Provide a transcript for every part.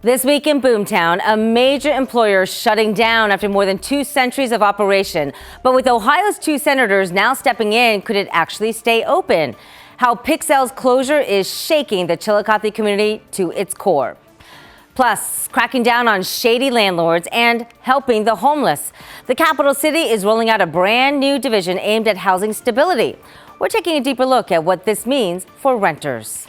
This week in Boomtown, a major employer shutting down after more than 2 centuries of operation. But with Ohio's 2 senators now stepping in, could it actually stay open? How Pixel's closure is shaking the Chillicothe community to its core. Plus, cracking down on shady landlords and helping the homeless. The capital city is rolling out a brand new division aimed at housing stability. We're taking a deeper look at what this means for renters.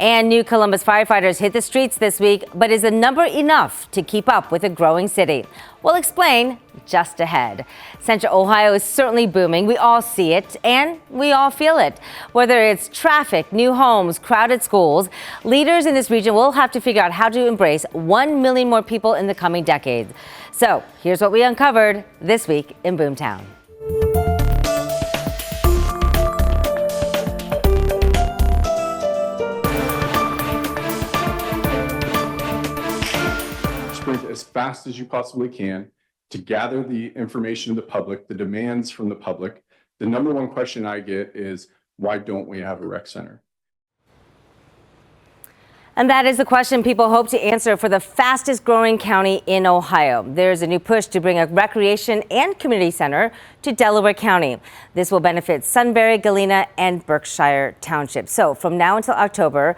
And new Columbus firefighters hit the streets this week, but is the number enough to keep up with a growing city? We'll explain just ahead. Central Ohio is certainly booming. We all see it and we all feel it. Whether it's traffic, new homes, crowded schools, leaders in this region will have to figure out how to embrace 1 million more people in the coming decades. So here's what we uncovered this week in Boomtown. As fast as you possibly can to gather the information of the public, the demands from the public. The number one question I get is, why don't we have a rec center? And that is the question people hope to answer for the fastest growing county in Ohio. There's a new push to bring a recreation and community center to Delaware County. This will benefit Sunbury, Galena, and Berkshire Township. So from now until October,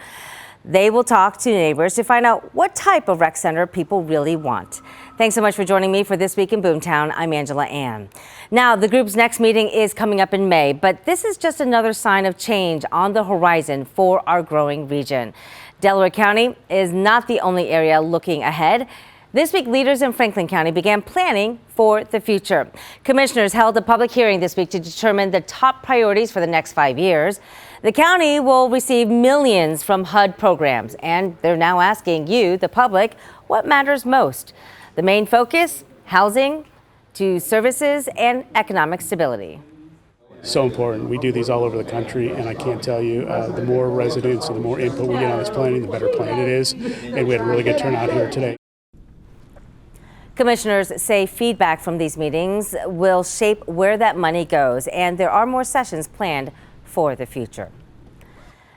they will talk to neighbors to find out what type of rec center people really want. Thanks so much for joining me for This Week in Boomtown. I'm Angela Ann. Now, the group's next meeting is coming up in May, but this is just another sign of change on the horizon for our growing region. Delaware County is not the only area looking ahead. This week, leaders in Franklin County began planning for the future. Commissioners held a public hearing this week to determine the top priorities for the next 5 years. The county will receive millions from HUD programs, and they're now asking you, the public, what matters most. The main focus, housing to services and economic stability. So important. We do these all over the country, and I can't tell you, the more residents and the more input we get on this planning, the better plan it is. And we had a really good turnout here today. Commissioners say feedback from these meetings will shape where that money goes, and there are more sessions planned for the future.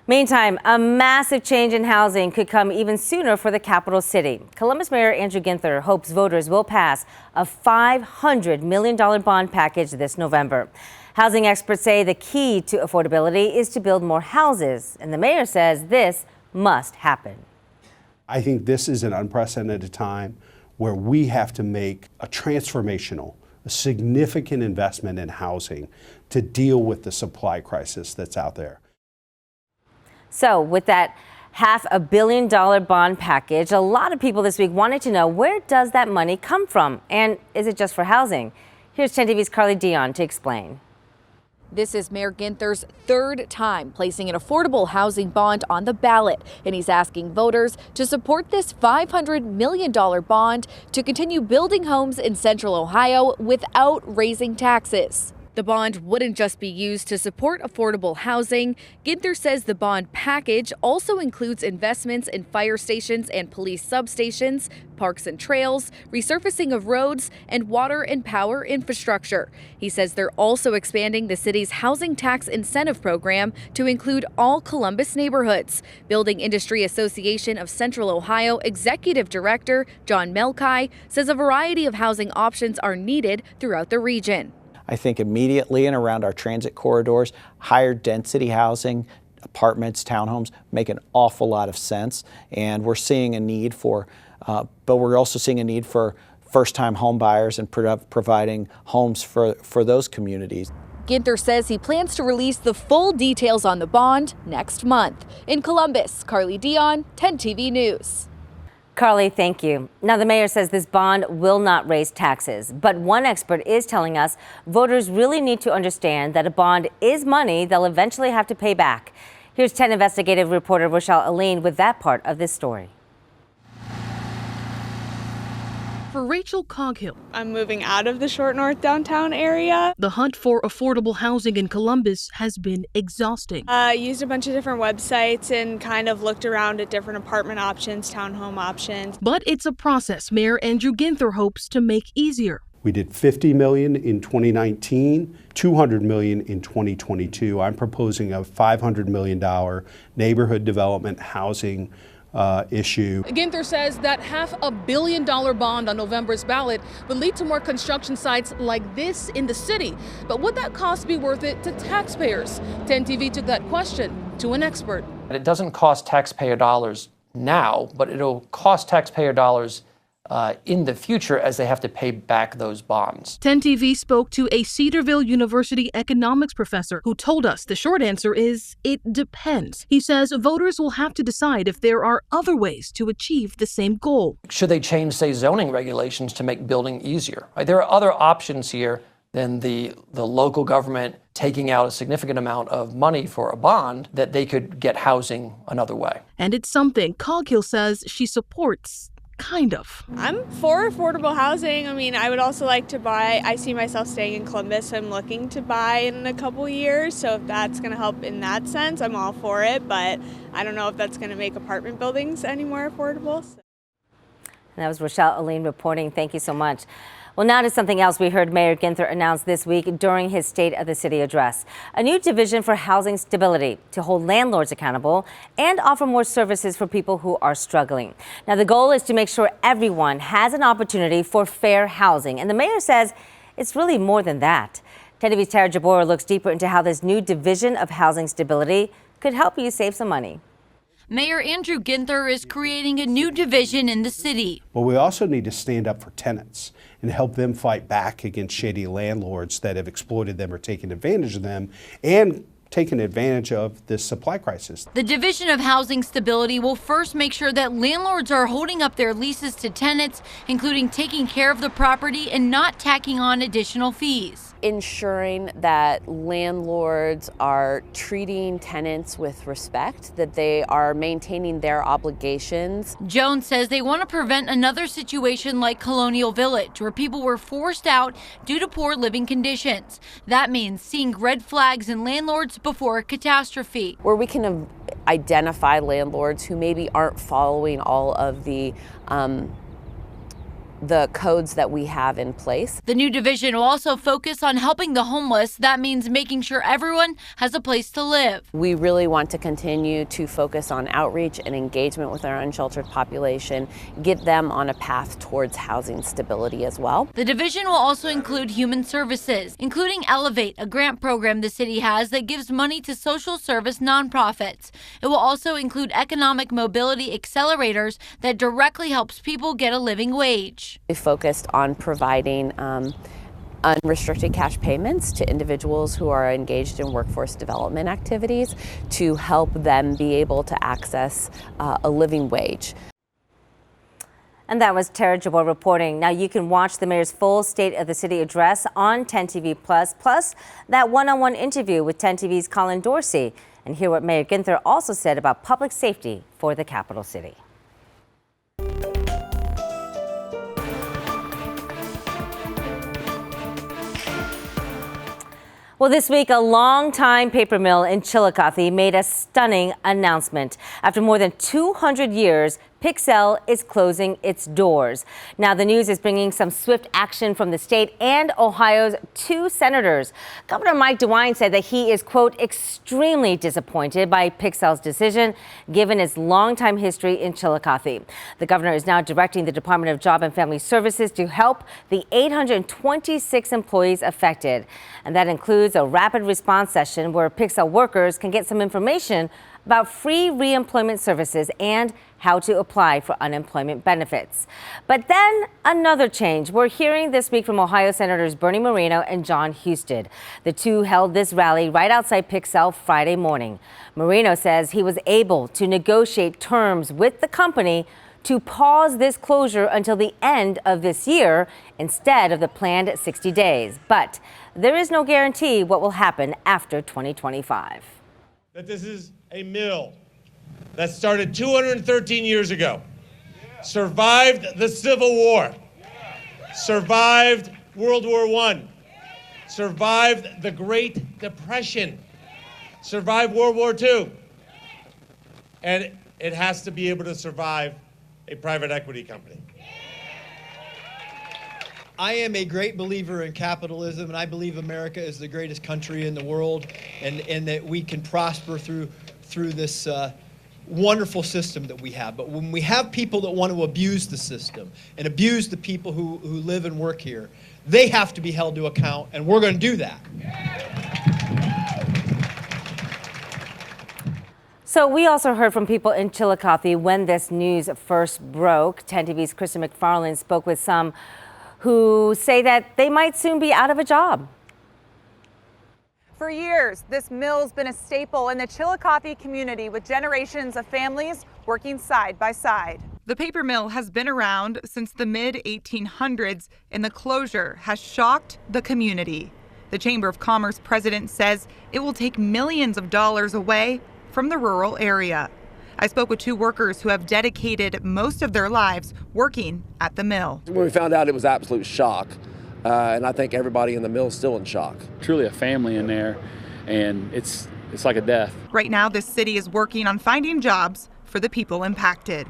Meantime, a massive change in housing could come even sooner for the capital city. Columbus Mayor Andrew Ginther hopes voters will pass a $500 million bond package this November. Housing experts say the key to affordability is to build more houses, and the mayor says this must happen. I think this is an unprecedented time where we have to make a significant investment in housing to deal with the supply crisis that's out there. So with that $500 million bond package, a lot of people this week wanted to know, where does that money come from? And is it just for housing? Here's 10 TV's Carly Dion to explain. This is Mayor Ginther's 3rd time placing an affordable housing bond on the ballot, and he's asking voters to support this $500 million bond to continue building homes in Central Ohio without raising taxes. The bond wouldn't just be used to support affordable housing. Ginther says the bond package also includes investments in fire stations and police substations, parks and trails, resurfacing of roads, and water and power infrastructure. He says they're also expanding the city's housing tax incentive program to include all Columbus neighborhoods. Building Industry Association of Central Ohio Executive Director John Melkai says a variety of housing options are needed throughout the region. I think immediately and around our transit corridors, higher density housing, apartments, townhomes make an awful lot of sense. And we're seeing a need for, but we're also seeing a need for first-time home buyers and providing homes for those communities. Ginther says he plans to release the full details on the bond next month. In Columbus, Carly Dion, 10 TV News. Carly, thank you. Now, the mayor says this bond will not raise taxes, but one expert is telling us voters really need to understand that a bond is money they'll eventually have to pay back. Here's 10 investigative reporter Rochelle Aline with that part of this story. For Rachel Coghill, I'm moving out of the Short North downtown area. The hunt for affordable housing in Columbus has been exhausting. I used a bunch of different websites and kind of looked around at different apartment options, townhome options. But it's a process Mayor Andrew Ginther hopes to make easier. We did $50 million in 2019, $200 million in 2022. I'm proposing a $500 million neighborhood development housing issue. Ginther says that $500 million bond on November's ballot would lead to more construction sites like this in the city. But would that cost be worth it to taxpayers? 10 TV took that question to an expert. It doesn't cost taxpayer dollars now, but it'll cost taxpayer dollars in the future as they have to pay back those bonds. 10 TV spoke to a Cedarville University economics professor who told us the short answer is it depends. He says voters will have to decide if there are other ways to achieve the same goal. Should they change, say, zoning regulations to make building easier? Right? There are other options here than the local government taking out a significant amount of money for a bond that they could get housing another way. And it's something Coghill says she supports. Kind of. I'm for affordable housing. I mean, I would also like to buy. I see myself staying in Columbus. So I'm looking to buy in a couple years. So if that's going to help in that sense, I'm all for it. But I don't know if that's going to make apartment buildings any more affordable. So. And that was Rochelle Aline reporting. Thank you so much. Well, now to something else we heard Mayor Ginther announce this week during his State of the City address. A new division for housing stability to hold landlords accountable and offer more services for people who are struggling. Now, the goal is to make sure everyone has an opportunity for fair housing. And the mayor says it's really more than that. 10 TV's Tara Jabora looks deeper into how this new division of housing stability could help you save some money. Mayor Andrew Ginther is creating a new division in the city. But we also need to stand up for tenants and help them fight back against shady landlords that have exploited them or taken advantage of them and taken advantage of this supply crisis. The Division of Housing Stability will first make sure that landlords are holding up their leases to tenants, including taking care of the property and not tacking on additional fees. Ensuring that landlords are treating tenants with respect, that they are maintaining their obligations. Jones says they want to prevent another situation like Colonial Village, where people were forced out due to poor living conditions. That means seeing red flags in landlords before a catastrophe. Where we can identify landlords who maybe aren't following all of the codes that we have in place. The new division will also focus on helping the homeless. That means making sure everyone has a place to live. We really want to continue to focus on outreach and engagement with our unsheltered population, get them on a path towards housing stability as well. The division will also include human services, including Elevate, a grant program the city has that gives money to social service nonprofits. It will also include economic mobility accelerators that directly helps people get a living wage. We focused on providing unrestricted cash payments to individuals who are engaged in workforce development activities to help them be able to access a living wage. And that was Tara Jabor reporting. Now you can watch the mayor's full State of the City address on 10 TV plus that one-on-one interview with 10 TV's Colin Dorsey, and hear what Mayor Ginther also said about public safety for the capital city. Well, this week, a longtime paper mill in Chillicothe made a stunning announcement. After more than 200 years, Pixel is closing its doors. Now, the news is bringing some swift action from the state and Ohio's 2 senators. Governor Mike DeWine said that he is, quote, extremely disappointed by Pixel's decision, given its longtime history in Chillicothe. The governor is now directing the Department of Job and Family Services to help the 826 employees affected. And that includes a rapid response session where Pixel workers can get some information about free reemployment services and how to apply for unemployment benefits. But then another change. We're hearing this week from Ohio Senators Bernie Moreno and John Husted. The two held this rally right outside Pixel Friday morning. Moreno says he was able to negotiate terms with the company to pause this closure until the end of this year instead of the planned 60 days. But there is no guarantee what will happen after 2025. That this is a mill that started 213 years ago, survived the Civil War, survived World War I, survived the Great Depression, survived World War II, and it has to be able to survive a private equity company. I am a great believer in capitalism, and I believe America is the greatest country in the world, and that we can prosper through this wonderful system that we have. But when we have people that want to abuse the system and abuse the people who live and work here, they have to be held to account, and we're going to do that. So we also heard from people in Chillicothe when this news first broke. 10 TV's Kristen McFarland spoke with some who say that they might soon be out of a job. For years, this mill's been a staple in the Chillicothe community, with generations of families working side by side. The paper mill has been around since the mid-1800s, and the closure has shocked the community. The Chamber of Commerce president says it will take millions of dollars away from the rural area. I spoke with two workers who have dedicated most of their lives working at the mill. When we found out, it was absolute shock. And I think everybody in the mill is still in shock. Truly a family in there, and it's like a death. Right now, this city is working on finding jobs for the people impacted.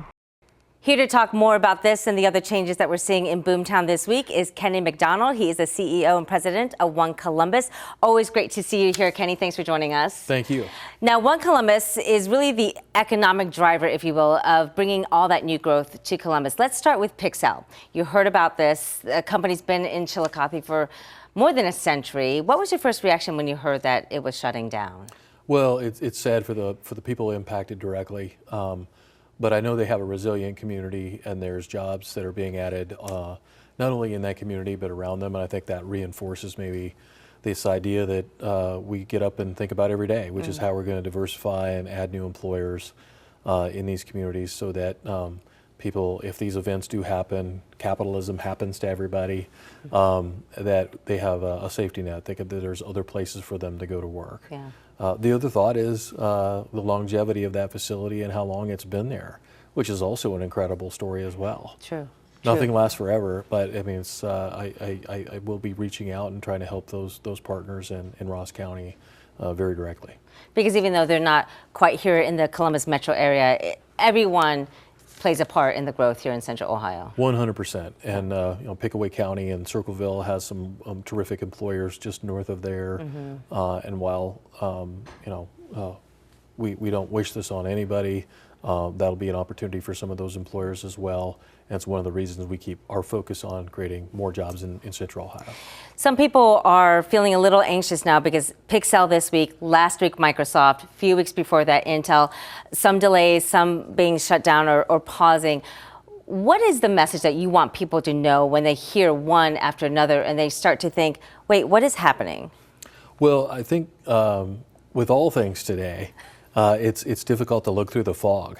Here to talk more about this and the other changes that we're seeing in Boomtown this week is Kenny McDonald. He is the CEO and president of One Columbus. Always great to see you here, Kenny. Thanks for joining us. Thank you. Now, One Columbus is really the economic driver, if you will, of bringing all that new growth to Columbus. Let's start with Pixel. You heard about this. The company's been in Chillicothe for more than a century. What was your first reaction when you heard that it was shutting down? Well, it's sad for the people impacted directly. But I know they have a resilient community, and there's jobs that are being added not only in that community but around them. And I think that reinforces maybe this idea that we get up and think about every day, which is how we're going to diversify and add new employers in these communities, so that people, if these events do happen, capitalism happens to everybody, that they have a safety net. That there's other places for them to go to work. Yeah. The other thought is the longevity of that facility and how long it's been there, which is also an incredible story as well. True. Nothing lasts forever, but I mean, it's, I will be reaching out and trying to help those partners in Ross County very directly. Because even though they're not quite here in the Columbus metro area, everyone plays a part in the growth here in Central Ohio. 100%. And Pickaway County and Circleville has some terrific employers just north of there. And while we don't wish this on anybody, that'll be an opportunity for some of those employers as well. And it's one of the reasons we keep our focus on creating more jobs in Central Ohio. Some people are feeling a little anxious now because Pixel this week, last week Microsoft, a few weeks before that Intel, some delays, some being shut down or pausing. What is the message that you want people to know when they hear one after another and they start to think, wait, what is happening? Well, I think with all things today, it's difficult to look through the fog.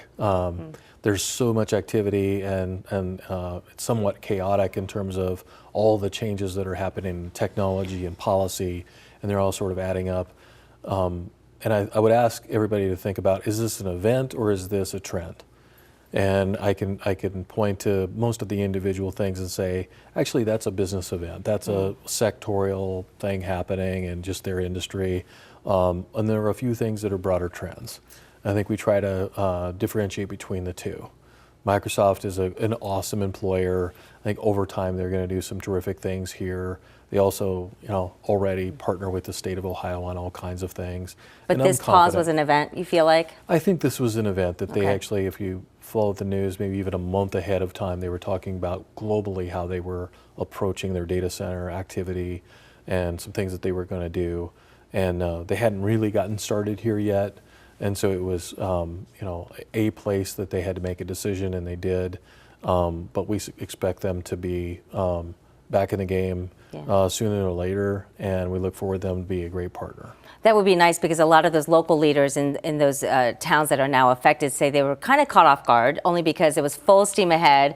There's so much activity, and it's somewhat chaotic in terms of all the changes that are happening in technology and policy, and they're all sort of adding up. And I would ask everybody to think about, is this an event or is this a trend? And I can point to most of the individual things and say, actually, that's a business event. That's a sectorial thing happening in just their industry. And there are a few things that are broader trends. I think we try to differentiate between the two. Microsoft is an awesome employer. I think over time they're going to do some terrific things here. They also, already partner with the state of Ohio on all kinds of things. But this pause was an event, you feel like? I think this was an event that they actually, if you followed the news, maybe even a month ahead of time, they were talking about globally how they were approaching their data center activity and some things that they were going to do. And they hadn't really gotten started here yet. And so it was, a place that they had to make a decision, and they did. But we expect them to be back in the game sooner or later, and we look forward to them to be a great partner. That would be nice, because a lot of those local leaders in those towns that are now affected say they were kind of caught off guard, only because it was full steam ahead,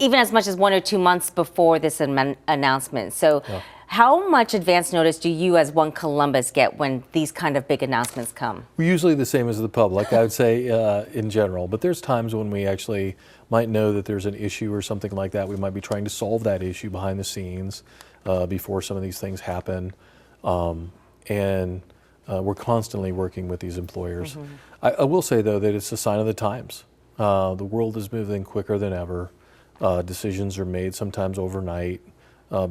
even as much as 1 or 2 months before this announcement. So. Yeah. How much advance notice do you as One Columbus get when these kind of big announcements come? We're usually the same as the public, I would say, in general. But there's times when we actually might know that there's an issue or something like that. We might be trying to solve that issue behind the scenes before some of these things happen. And we're constantly working with these employers. I will say, though, that it's a sign of the times. The world is moving quicker than ever. Decisions are made sometimes overnight.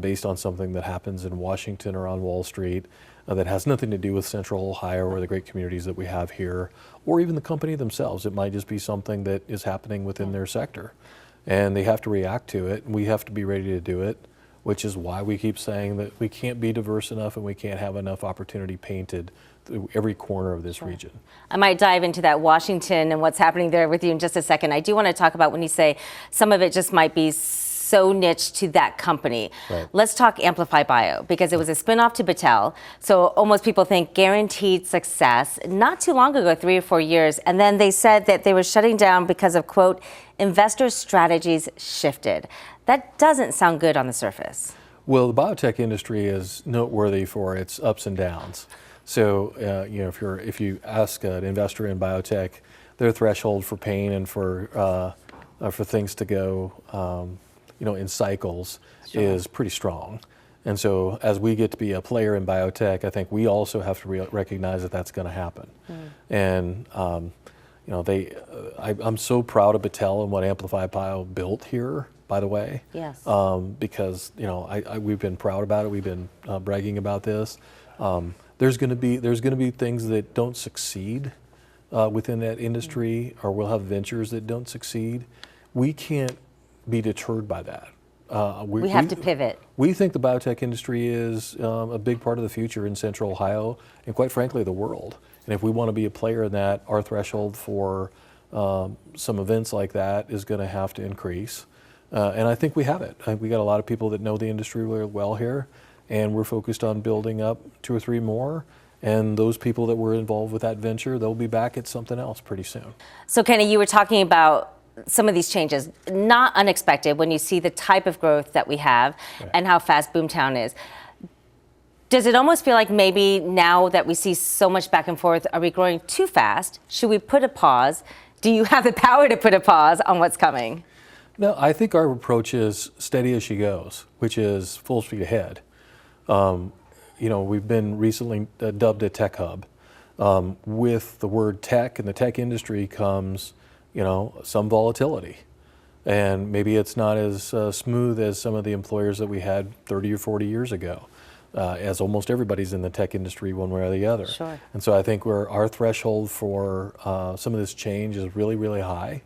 Based on something that happens in Washington or on Wall Street. that has nothing to do with Central Ohio or the great communities that we have here, or even the company themselves. It might just be something that is happening within their sector, and they have to react to it, and we have to be ready to do it, which is why we keep saying that we can't be diverse enough and we can't have enough opportunity painted through every corner of this region. I might dive into that Washington and what's happening there with you in just a second. I do want to talk about when you say some of it just might be so niche to that company. Right. Let's talk Amplify Bio, because it was a spinoff to Battelle. So almost people think guaranteed success. Not too long ago, 3 or 4 years, and then they said that they were shutting down because of, quote, investor strategies shifted. That doesn't sound good on the surface. Well, the biotech industry is noteworthy for its ups and downs. So, if you ask an investor in biotech, their threshold for pain and for things to go, in cycles is pretty strong. And so, as we get to be a player in biotech, I think we also have to recognize that that's going to happen. And I'm so proud of Battelle and what Amplify Bio built here, by the way. Yes. Because we've been proud about it. We've been bragging about this. There's going to be things that don't succeed within that industry, or we'll have ventures that don't succeed. We can't be deterred by that. We have to pivot. We think the biotech industry is a big part of the future in Central Ohio, and quite frankly, the world. And if we want to be a player in that, our threshold for some events like that is going to have to increase. And I think we have it. We got a lot of people that know the industry really well here, and we're focused on building up 2 or 3 more. And those people that were involved with that venture, they'll be back at something else pretty soon. So Kenny, you were talking about some of these changes, not unexpected when you see the type of growth that we have and how fast Boomtown is. Does it almost feel like maybe now that we see so much back and forth, are we growing too fast? Should we put a pause? Do you have the power to put a pause on what's coming? No, I think our approach is steady as she goes, which is full speed ahead. We've been recently dubbed a tech hub. With the word tech and the tech industry comes, some volatility. And maybe it's not as smooth as some of the employers that we had 30 or 40 years ago, as almost everybody's in the tech industry one way or the other. Sure. And so I think our threshold for some of this change is really, really high.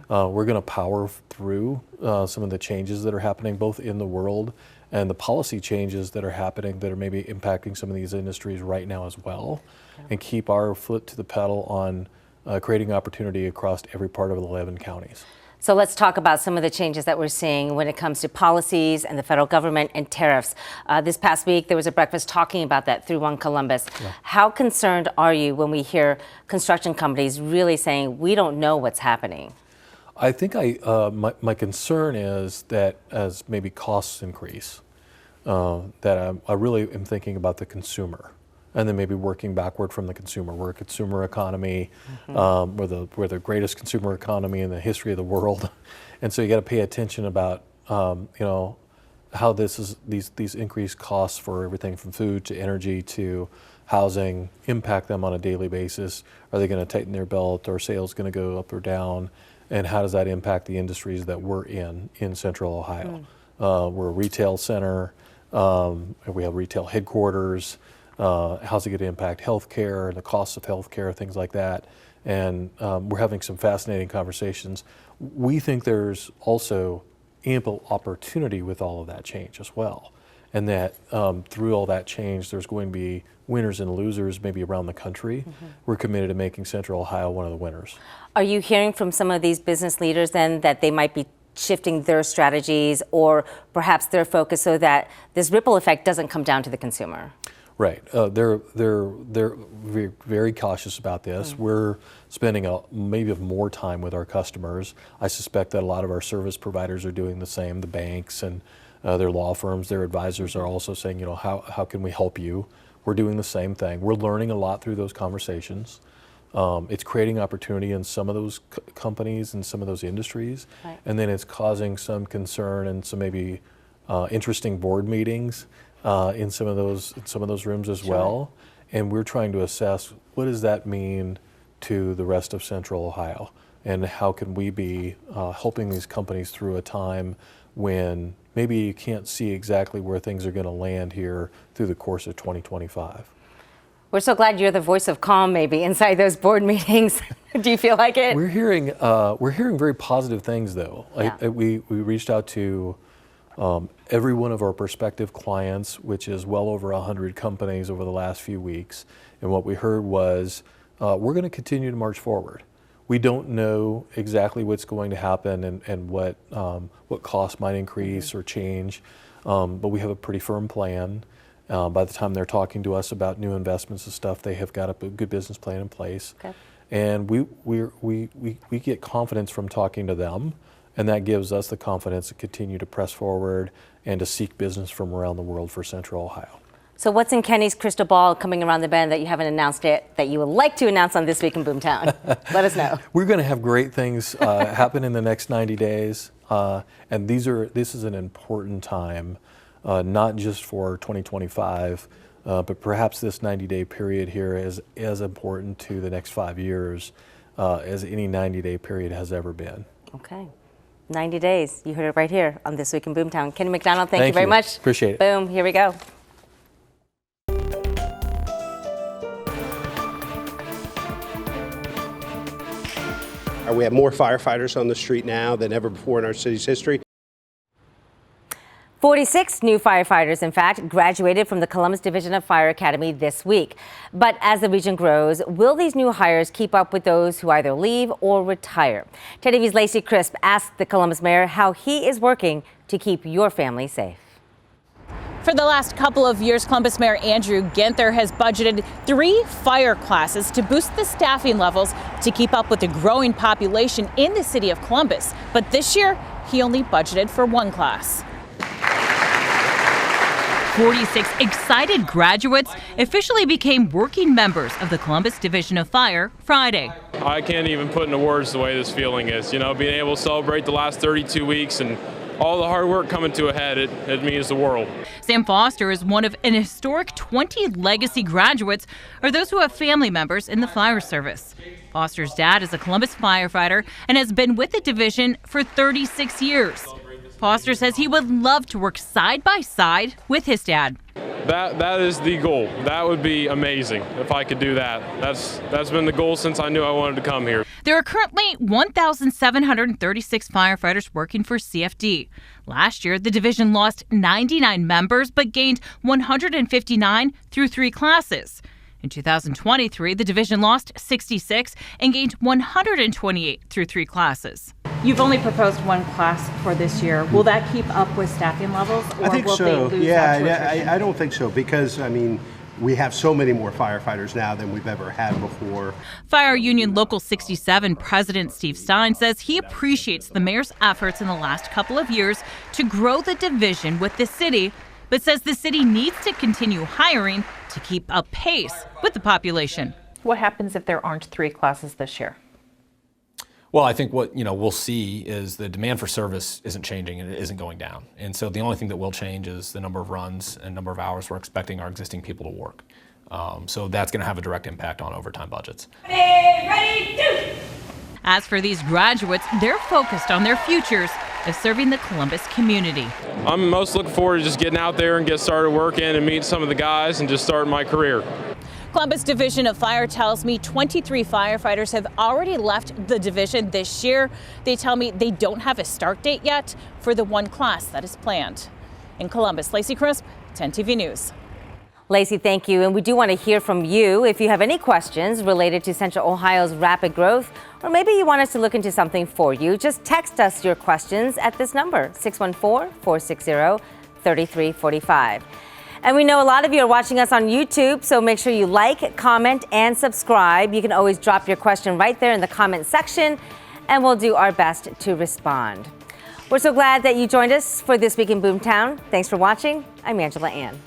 We're going to power through some of the changes that are happening both in the world and the policy changes that are happening that are maybe impacting some of these industries right now as well, and keep our foot to the pedal on creating opportunity across every part of the 11 counties. So let's talk about some of the changes that we're seeing when it comes to policies and the federal government and tariffs. This past week, there was a breakfast talking about that through One Columbus. Yeah. How concerned are you when we hear construction companies really saying, we don't know what's happening? I think my concern is that as maybe costs increase, that I really am thinking about the consumer, and then maybe working backward from the consumer. We're a consumer economy. We're the greatest consumer economy in the history of the world, and so you got to pay attention about how these increased costs for everything from food to energy to housing impact them on a daily basis. Are they going to tighten their belt? Are sales going to go up or down? And how does that impact the industries that we're in Central Ohio? We're a retail center. We have retail headquarters. How's it going to impact healthcare, the costs of healthcare, things like that? And we're having some fascinating conversations. We think there's also ample opportunity with all of that change as well. And that through all that change, there's going to be winners and losers maybe around the country. We're committed to making Central Ohio one of the winners. Are you hearing from some of these business leaders then that they might be shifting their strategies or perhaps their focus so that this ripple effect doesn't come down to the consumer? Right. They're very cautious about this. We're spending maybe more time with our customers. I suspect that a lot of our service providers are doing the same. The banks and their law firms, their advisors are also saying, how can we help you? We're doing the same thing. We're learning a lot through those conversations. It's creating opportunity in some of those companies and some of those industries, and then it's causing some concern and some maybe interesting board meetings in some of those rooms as well. And we're trying to assess what does that mean to the rest of Central Ohio, and how can we be helping these companies through a time when maybe you can't see exactly where things are going to land here through the course of 2025. We're so glad you're the voice of calm maybe inside those board meetings. Do you feel like it? We're hearing very positive things though. Yeah. We reached out to every one of our prospective clients, which is well over 100 companies over the last few weeks. And what we heard was, we're going to continue to march forward. We don't know exactly what's going to happen and what costs might increase or change, but we have a pretty firm plan. By the time they're talking to us about new investments and stuff, they have got a good business plan in place. Okay. And we get confidence from talking to them, and that gives us the confidence to continue to press forward and to seek business from around the world for Central Ohio. So what's in Kenny's crystal ball coming around the bend that you haven't announced yet that you would like to announce on This Week in Boomtown? Let us know. We're going to have great things happen in the next 90 days, and this is an important time, not just for 2025, but perhaps this 90-day period here is as important to the next 5 years as any 90-day period has ever been. Okay. 90 days. You heard it right here on This Week in Boomtown. Kenny McDonald, thank you very much. Appreciate it. Boom. Here we go. We have more firefighters on the street now than ever before in our city's history. 46 new firefighters, in fact, graduated from the Columbus Division of Fire Academy this week. But as the region grows, will these new hires keep up with those who either leave or retire? TV's Lacey Crisp asked the Columbus mayor how he is working to keep your family safe. For the last couple of years, Columbus Mayor Andrew Ginther has budgeted 3 fire classes to boost the staffing levels to keep up with the growing population in the city of Columbus. But this year, he only budgeted for 1 class. 46 excited graduates officially became working members of the Columbus Division of Fire Friday. I can't even put into words the way this feeling is. You know, being able to celebrate the last 32 weeks and all the hard work coming to a head, it means the world. Sam Foster is one of an historic 20 legacy graduates, or those who have family members in the fire service. Foster's dad is a Columbus firefighter and has been with the division for 36 years. Foster says he would love to work side by side with his dad. That is the goal. That would be amazing if I could do that. That's been the goal since I knew I wanted to come here. There are currently 1,736 firefighters working for CFD. Last year, the division lost 99 members but gained 159 through 3 classes. In 2023, the division lost 66 and gained 128 through 3 classes. You've only proposed 1 class for this year. Will that keep up with staffing levels, or I think will so. they lose that to attrition? I don't think so because, I mean, we have so many more firefighters now than we've ever had before. Fire Union Local 67 President Steve Stein says he appreciates the mayor's efforts in the last couple of years to grow the division with the city, but says the city needs to continue hiring to keep up pace with the population. What happens if there aren't 3 classes this year? Well, I think what we'll see is the demand for service isn't changing and it isn't going down. And so the only thing that will change is the number of runs and number of hours we're expecting our existing people to work. So that's going to have a direct impact on overtime budgets. Ready, do! As for these graduates, they're focused on their futures of serving the Columbus community. I'm most looking forward to just getting out there and get started working and meet some of the guys and just starting my career. Columbus Division of Fire tells me 23 firefighters have already left the division this year. They tell me they don't have a start date yet for the 1 class that is planned. In Columbus, Lacey Crisp, 10 TV News. Lacey, thank you. And we do want to hear from you. If you have any questions related to Central Ohio's rapid growth, or maybe you want us to look into something for you, just text us your questions at this number, 614-460-3345. And we know a lot of you are watching us on YouTube, so make sure you like, comment, and subscribe. You can always drop your question right there in the comment section, and we'll do our best to respond. We're so glad that you joined us for This Week in Boomtown. Thanks for watching. I'm Angela Ann.